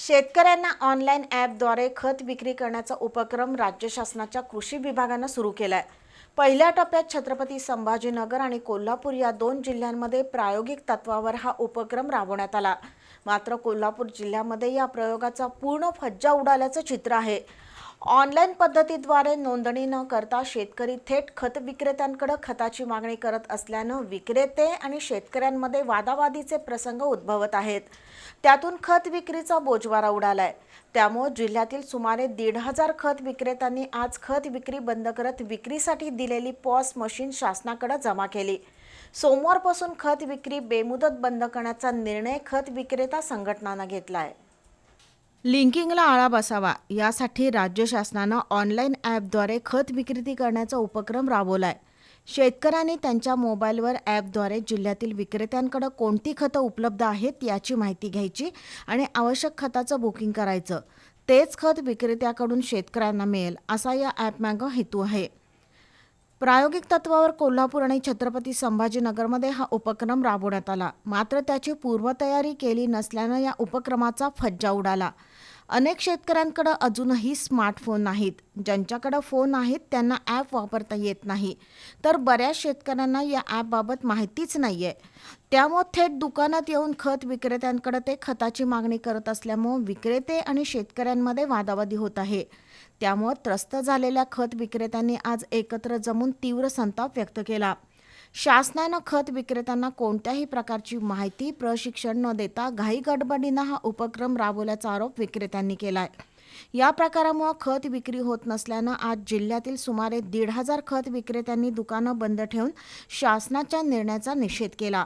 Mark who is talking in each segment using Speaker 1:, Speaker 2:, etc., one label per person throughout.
Speaker 1: शेतकऱ्यांना ऑनलाईन ॲपद्वारे खत विक्री करण्याचा उपक्रम राज्य शासनाच्या कृषी विभागानं सुरू केलाय। पहिल्या टप्प्यात छत्रपती संभाजीनगर आणि कोल्हापूर या दोन जिल्ह्यांमध्ये प्रायोगिक तत्वावर हा उपक्रम राबवण्यात आला। मात्र कोल्हापूर जिल्ह्यामध्ये या प्रयोगाचा पूर्ण फज्जा उडाल्याचं चित्र आहे। ऑनलाईन पद्धतीद्वारे नोंदणी न करता शेतकरी थेट खत विक्रेत्यांकडे खताची मागणी करत असल्यानं विक्रेते आणि शेतकऱ्यांमध्ये वादावादीचे प्रसंग उद्भवत आहेत। त्यातून खत विक्रीचा बोजवारा उडालाय। त्यामुळे जिल्ह्यातील सुमारे 1,500 खत विक्रेत्यांनी आज खत विक्री बंद करत विक्रीसाठी दिलेली पॉस मशीन शासनाकडे जमा केली। सोमवारपासून खत विक्री बेमुदत बंद करण्याचा निर्णय खत विक्रेता संघटनांनी घेतलाय। लिंकिंगला आळा बसावा यासाठी राज्य शासनानं ऑनलाईन ॲपद्वारे खत विक्री करण्याचा उपक्रम राबवलाय। शेतकऱ्यांनी त्यांच्या मोबाईलवर ॲपद्वारे जिल्ह्यातील विक्रेत्यांकडे कोणती खतं उपलब्ध आहेत याची माहिती घ्यायची आणि आवश्यक खताचं बुकिंग करायचं। तेच खत विक्रेत्याकडून शेतकऱ्यांना मिळेल असा या ॲपमागं हेतू आहे। प्रायोगिक तत्वावर कोल्हापूर आणि छत्रपती संभाजीनगरमध्ये हा उपक्रम राबवण्यात आला। मात्र त्याची पूर्वतयारी केली नसल्यानं या उपक्रमाचा फज्जा उडाला। अनेक शेतकऱ्यांकडे अजूनही स्मार्टफोन नाहीत। ज्यांच्याकडे फोन आहेत त्यांना ॲप वापरता येत नाही, तर बऱ्याच शेतकऱ्यांना या ॲपबाबत माहितीच नाहीये। त्यामुळे थेट दुकानात येऊन खत विक्रेत्यांकडे ते खताची मागणी करत असल्यामुळे विक्रेते आणि शेतकऱ्यांमध्ये वादावादी होत आहे। त्यामुळे त्रस्त झालेल्या खत विक्रेत्यांनी आज एकत्र जमून तीव्र संताप व्यक्त केला। शासनानं खत विक्रेत्यांना कोणत्याही प्रकारची माहिती प्रशिक्षण न देता घाईगडबडीनं हा उपक्रम राबवल्याचा आरोप विक्रेत्यांनी केलाय। या प्रकारामुळे खत विक्री होत नसल्यानं आज जिल्ह्यातील सुमारे 1,500 खत विक्रेत्यांनी दुकानं बंद ठेवून शासनाच्या निर्णयाचा निषेध केला।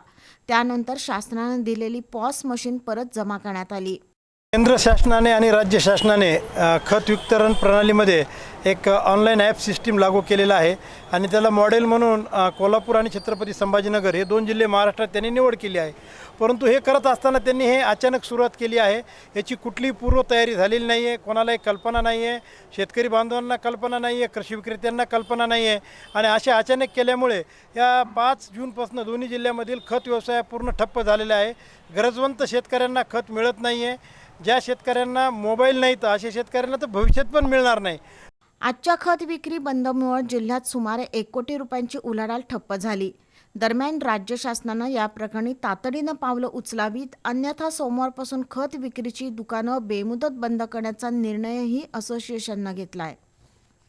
Speaker 1: त्यानंतर शासनानं दिलेली पॉस मशीन परत जमा करण्यात आली।
Speaker 2: केंद्र शासनाने आणि राज्य शासनाने खत वितरण प्रणालीमध्ये एक ऑनलाईन ॲप सिस्टीम लागू केलेला आहे आणि त्याला मॉडेल म्हणून कोल्हापूर आणि छत्रपती संभाजीनगर हे दोन जिल्हे महाराष्ट्रात त्यांनी निवड केली आहे। परंतु हे करत असताना त्यांनी हे अचानक सुरुवात केली आहे। याची कुठलीही पूर्वतयारी झालेली नाही आहे, कोणालाही कल्पना नाही आहे, शेतकरी बांधवांना कल्पना नाही आहे, कृषी विक्रेत्यांना कल्पना नाही आहे आणि अशा अचानक केल्यामुळे या 5 जूनपासून दोन्ही जिल्ह्यामधील खत व्यवसाय पूर्ण ठप्प झालेला आहे। गरजवंत शेतकऱ्यांना खत मिळत नाही आहे। ज्या शेतकऱ्यांना मोबाईल नाही तर अशा शेतकऱ्यांना तर भविष्यात पण मिळणार नाही।
Speaker 1: आजच्या खत विक्री बंदमुळे जिल्ह्यात सुमारे 1 कोटी रुपयांची उलाढाल ठप्प झाली। दरम्यान राज्य शासनानं या प्रकरणी तातडीनं पावलं उचलावीत, अन्यथा सोमवारपासून खत विक्रीची दुकानं बेमुदत बंद करण्याचा निर्णयही असोसिएशननं घेतलाय।